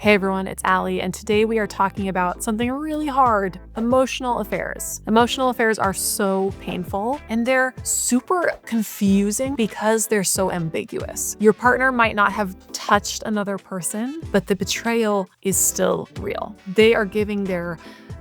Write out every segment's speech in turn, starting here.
Hey everyone, it's Allie, and today we are talking about something really hard, emotional affairs. Emotional affairs are so painful and they're super confusing because they're so ambiguous. Your partner might not have touched another person, but the betrayal is still real. They are giving their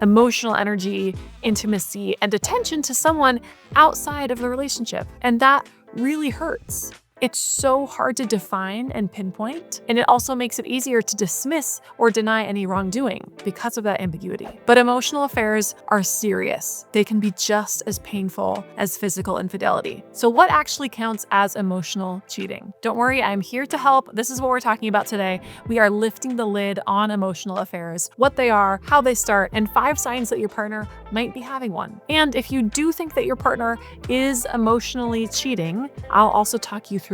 emotional energy, intimacy, and attention to someone outside of the relationship, and that really hurts. It's so hard to define and pinpoint, and it also makes it easier to dismiss or deny any wrongdoing because of that ambiguity. But emotional affairs are serious. They can be just as painful as physical infidelity. So what actually counts as emotional cheating? Don't worry, I'm here to help. This is what we're talking about today. We are lifting the lid on emotional affairs, what they are, how they start, and 5 signs that your partner might be having one. And if you do think that your partner is emotionally cheating, I'll also talk you through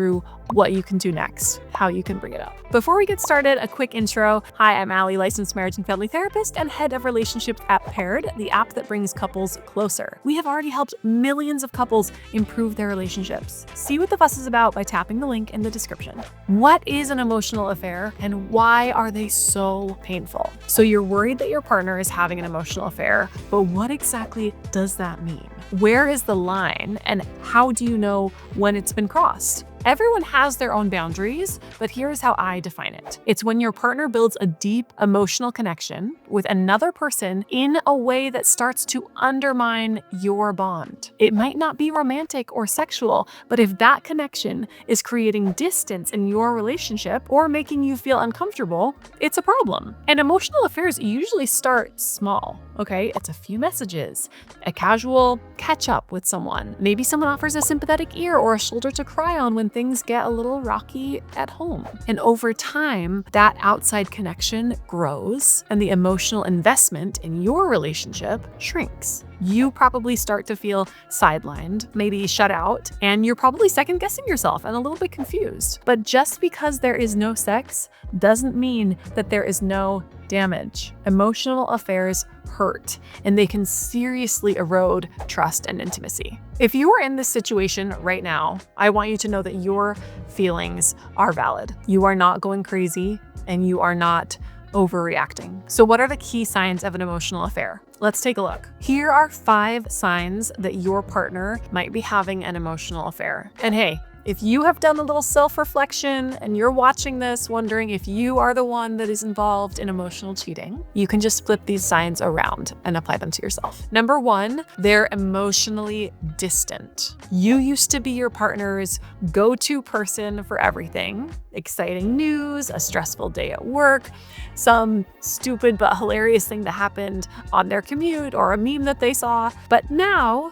what you can do next, how you can bring it up. Before we get started, a quick intro. Hi, I'm Allie, licensed marriage and family therapist and head of relationships at Paired, the app that brings couples closer. We have already helped millions of couples improve their relationships. See what the fuss is about by tapping the link in the description. What is an emotional affair and why are they so painful? So you're worried that your partner is having an emotional affair, but what exactly does that mean? Where is the line and how do you know when it's been crossed? Everyone has their own boundaries, but here's how I define it. It's when your partner builds a deep emotional connection with another person in a way that starts to undermine your bond. It might not be romantic or sexual, but if that connection is creating distance in your relationship or making you feel uncomfortable, it's a problem. And emotional affairs usually start small, okay? It's a few messages, a casual catch up with someone. Maybe someone offers a sympathetic ear or a shoulder to cry on when things get a little rocky at home. And over time, that outside connection grows and the emotional investment in your relationship shrinks. You probably start to feel sidelined, maybe shut out, and you're probably second guessing yourself and a little bit confused. But just because there is no sex doesn't mean that there is no damage. Emotional affairs hurt, and they can seriously erode trust and intimacy. If you are in this situation right now, I want you to know that your feelings are valid. You are not going crazy and you are not overreacting. So what are the key signs of an emotional affair? Let's take a look. Here are 5 signs that your partner might be having an emotional affair. And hey, if you have done a little self-reflection and you're watching this wondering if you are the one that is involved in emotional cheating, you can just flip these signs around and apply them to yourself. Number 1, they're emotionally distant. You used to be your partner's go-to person for everything. Exciting news, a stressful day at work, some stupid but hilarious thing that happened on their commute or a meme that they saw. But now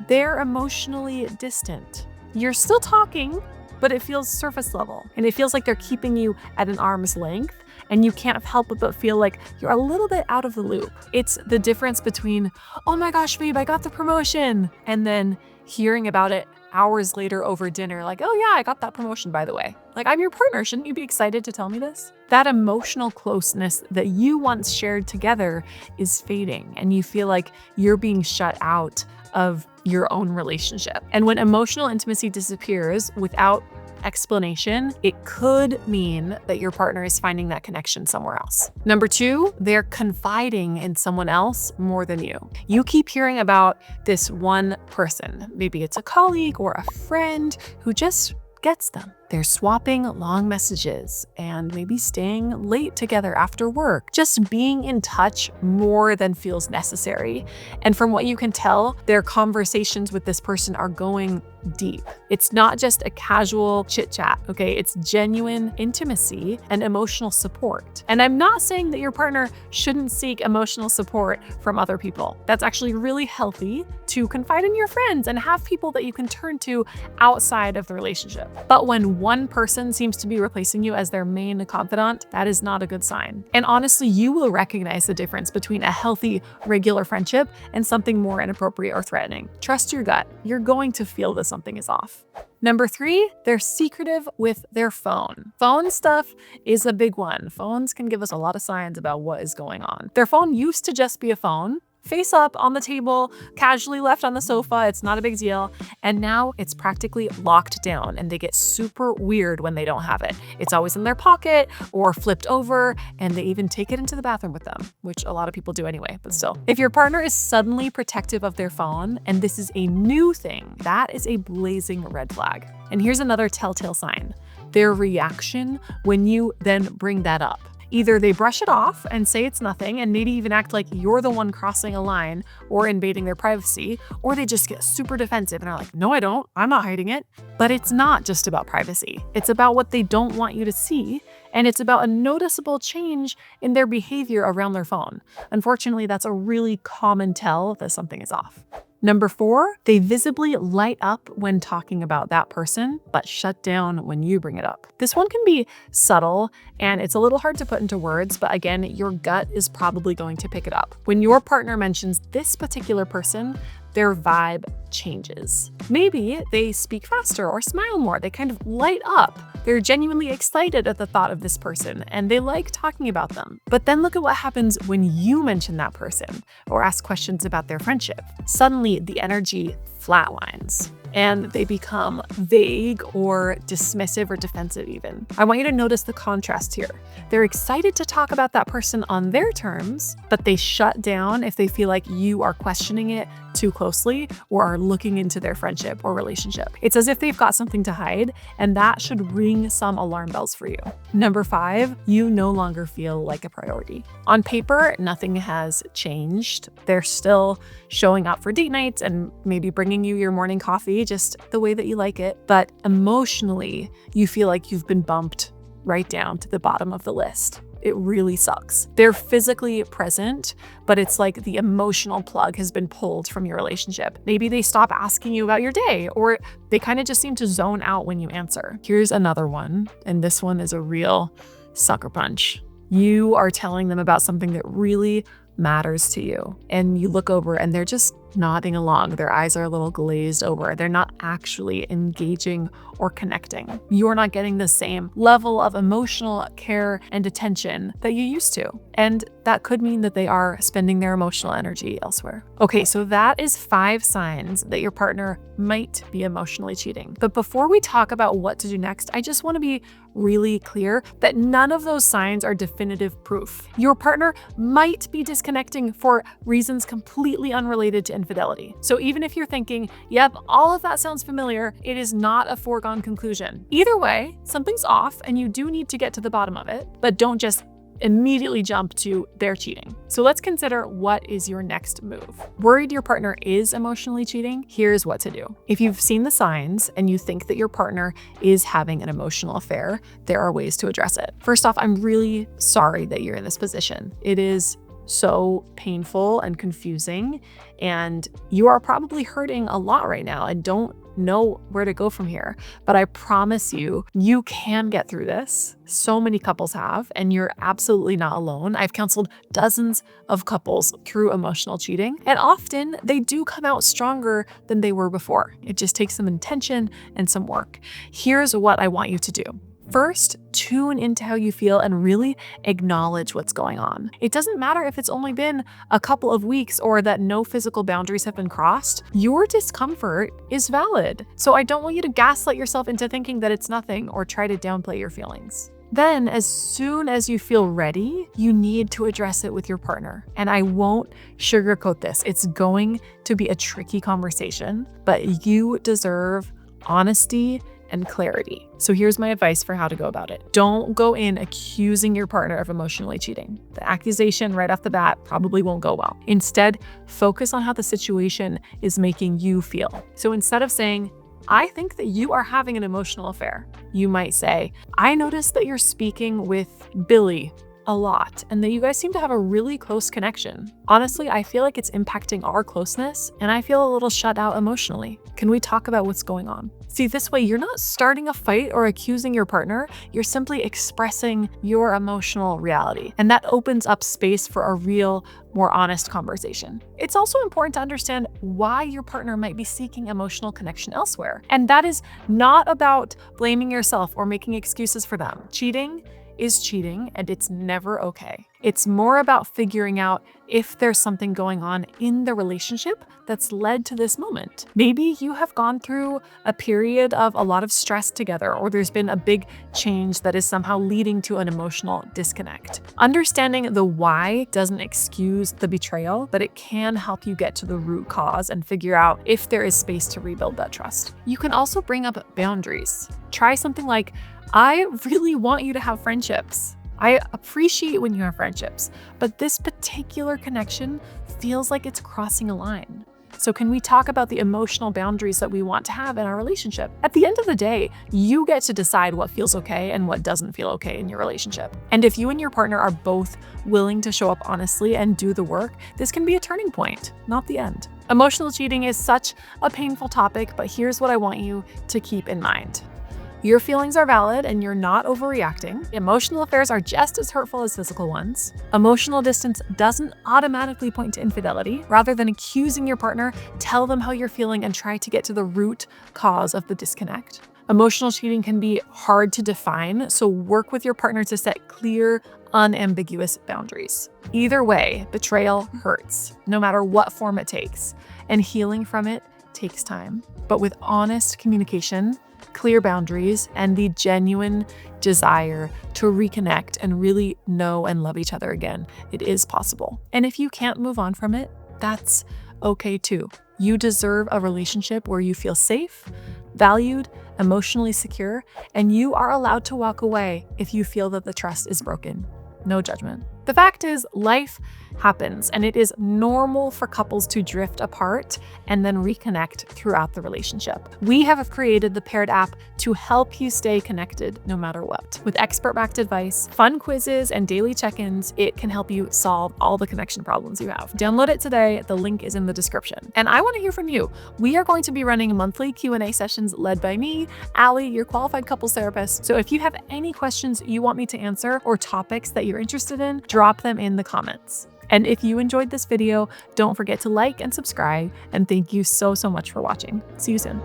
they're emotionally distant. You're still talking, but it feels surface level. And it feels like they're keeping you at an arm's length and you can't help but feel like you're a little bit out of the loop. It's the difference between, oh my gosh, babe, I got the promotion, and then hearing about it hours later over dinner, like, oh yeah, I got that promotion, by the way. Like, I'm your partner, shouldn't you be excited to tell me this? That emotional closeness that you once shared together is fading and you feel like you're being shut out of your own relationship. And when emotional intimacy disappears without explanation, it could mean that your partner is finding that connection somewhere else. Number 2, they're confiding in someone else more than you. You keep hearing about this one person. Maybe it's a colleague or a friend who just gets them. They're swapping long messages and maybe staying late together after work, just being in touch more than feels necessary. And from what you can tell, their conversations with this person are going deep. It's not just a casual chit chat, okay? It's genuine intimacy and emotional support. And I'm not saying that your partner shouldn't seek emotional support from other people. That's actually really healthy to confide in your friends and have people that you can turn to outside of the relationship. But when one person seems to be replacing you as their main confidant, that is not a good sign. And honestly, you will recognize the difference between a healthy, regular friendship and something more inappropriate or threatening. Trust your gut. You're going to feel that something is off. Number 3, they're secretive with their phone. Phone stuff is a big one. Phones can give us a lot of signs about what is going on. Their phone used to just be a phone, face up on the table, casually left on the sofa. It's not a big deal. And now it's practically locked down and they get super weird when they don't have it. It's always in their pocket or flipped over, and they even take it into the bathroom with them, which a lot of people do anyway, but still. If your partner is suddenly protective of their phone and this is a new thing, that is a blazing red flag. And here's another telltale sign: their reaction when you then bring that up. Either they brush it off and say it's nothing and maybe even act like you're the one crossing a line or invading their privacy, or they just get super defensive and are like, no, I don't, I'm not hiding it. But it's not just about privacy. It's about what they don't want you to see, and it's about a noticeable change in their behavior around their phone. Unfortunately, that's a really common tell that something is off. Number 4, they visibly light up when talking about that person, but shut down when you bring it up. This one can be subtle and it's a little hard to put into words, but again, your gut is probably going to pick it up. When your partner mentions this particular person, their vibe changes. Maybe they speak faster or smile more. They kind of light up. They're genuinely excited at the thought of this person and they like talking about them. But then look at what happens when you mention that person or ask questions about their friendship. Suddenly the energy flatlines and they become vague or dismissive or defensive even. I want you to notice the contrast here. They're excited to talk about that person on their terms, but they shut down if they feel like you are questioning it too closely or are looking into their friendship or relationship. It's as if they've got something to hide, and that should ring some alarm bells for you. Number 5, you no longer feel like a priority. On paper, nothing has changed. They're still showing up for date nights and maybe bringing you your morning coffee just the way that you like it. But emotionally, you feel like you've been bumped right down to the bottom of the list. It really sucks. They're physically present, but it's like the emotional plug has been pulled from your relationship. Maybe they stop asking you about your day, or they kind of just seem to zone out when you answer. Here's another one, and this one is a real sucker punch. You are telling them about something that really matters to you, and you look over and they're just nodding along. Their eyes are a little glazed over. They're not actually engaging or connecting. You're not getting the same level of emotional care and attention that you used to. And that could mean that they are spending their emotional energy elsewhere. Okay, so that is 5 signs that your partner might be emotionally cheating. But before we talk about what to do next, I just want to be really clear that none of those signs are definitive proof. Your partner might be disconnecting for reasons completely unrelated to infidelity. So even if you're thinking, yep, all of that sounds familiar, it is not a foregone conclusion. Either way, something's off and you do need to get to the bottom of it, but don't just immediately jump to they're cheating. So let's consider, what is your next move? Worried your partner is emotionally cheating? Here's what to do. If you've seen the signs and you think that your partner is having an emotional affair, there are ways to address it. First off, I'm really sorry that you're in this position. It is so painful and confusing, and you are probably hurting a lot right now and don't know where to go from here. But I promise you, you can get through this. So many couples have, and you're absolutely not alone. I've counseled dozens of couples through emotional cheating, and often they do come out stronger than they were before. It just takes some intention and some work. Here's what I want you to do. First, tune into how you feel and really acknowledge what's going on. It doesn't matter if it's only been a couple of weeks or that no physical boundaries have been crossed. Your discomfort is valid. So I don't want you to gaslight yourself into thinking that it's nothing or try to downplay your feelings. Then, as soon as you feel ready, you need to address it with your partner. And I won't sugarcoat this. It's going to be a tricky conversation, but you deserve honesty and clarity. So here's my advice for how to go about it. Don't go in accusing your partner of emotionally cheating. The accusation right off the bat probably won't go well. Instead, focus on how the situation is making you feel. So instead of saying, I think that you are having an emotional affair, you might say, I noticed that you're speaking with Billy a lot and that you guys seem to have a really close connection. Honestly, I feel like it's impacting our closeness and I feel a little shut out emotionally. Can we talk about what's going on? See, this way you're not starting a fight or accusing your partner, you're simply expressing your emotional reality. And that opens up space for a real, more honest conversation. It's also important to understand why your partner might be seeking emotional connection elsewhere. And that is not about blaming yourself or making excuses for them. Cheating is cheating and it's never okay. It's more about figuring out if there's something going on in the relationship that's led to this moment. Maybe you have gone through a period of a lot of stress together, or there's been a big change that is somehow leading to an emotional disconnect. Understanding the why doesn't excuse the betrayal, but it can help you get to the root cause and figure out if there is space to rebuild that trust. You can also bring up boundaries. Try something like, I really want you to have friendships. I appreciate when you have friendships, but this particular connection feels like it's crossing a line. So can we talk about the emotional boundaries that we want to have in our relationship? At the end of the day, you get to decide what feels okay and what doesn't feel okay in your relationship. And if you and your partner are both willing to show up honestly and do the work, this can be a turning point, not the end. Emotional cheating is such a painful topic, but here's what I want you to keep in mind. Your feelings are valid and you're not overreacting. Emotional affairs are just as hurtful as physical ones. Emotional distance doesn't automatically point to infidelity. Rather than accusing your partner, tell them how you're feeling and try to get to the root cause of the disconnect. Emotional cheating can be hard to define, so work with your partner to set clear, unambiguous boundaries. Either way, betrayal hurts, no matter what form it takes, and healing from it takes time. But with honest communication, clear boundaries, and the genuine desire to reconnect and really know and love each other again, it is possible. And if you can't move on from it, that's okay too. You deserve a relationship where you feel safe, valued, emotionally secure, and you are allowed to walk away if you feel that the trust is broken. No judgment. The fact is, life happens, and it is normal for couples to drift apart and then reconnect throughout the relationship. We have created the Paired app to help you stay connected no matter what. With expert-backed advice, fun quizzes, and daily check-ins, it can help you solve all the connection problems you have. Download it today. The link is in the description. And I want to hear from you. We are going to be running monthly Q&A sessions led by me, Allie, your qualified couples therapist. So if you have any questions you want me to answer or topics that you're interested in, drop them in the comments. And if you enjoyed this video, don't forget to like and subscribe. And thank you so much for watching. See you soon.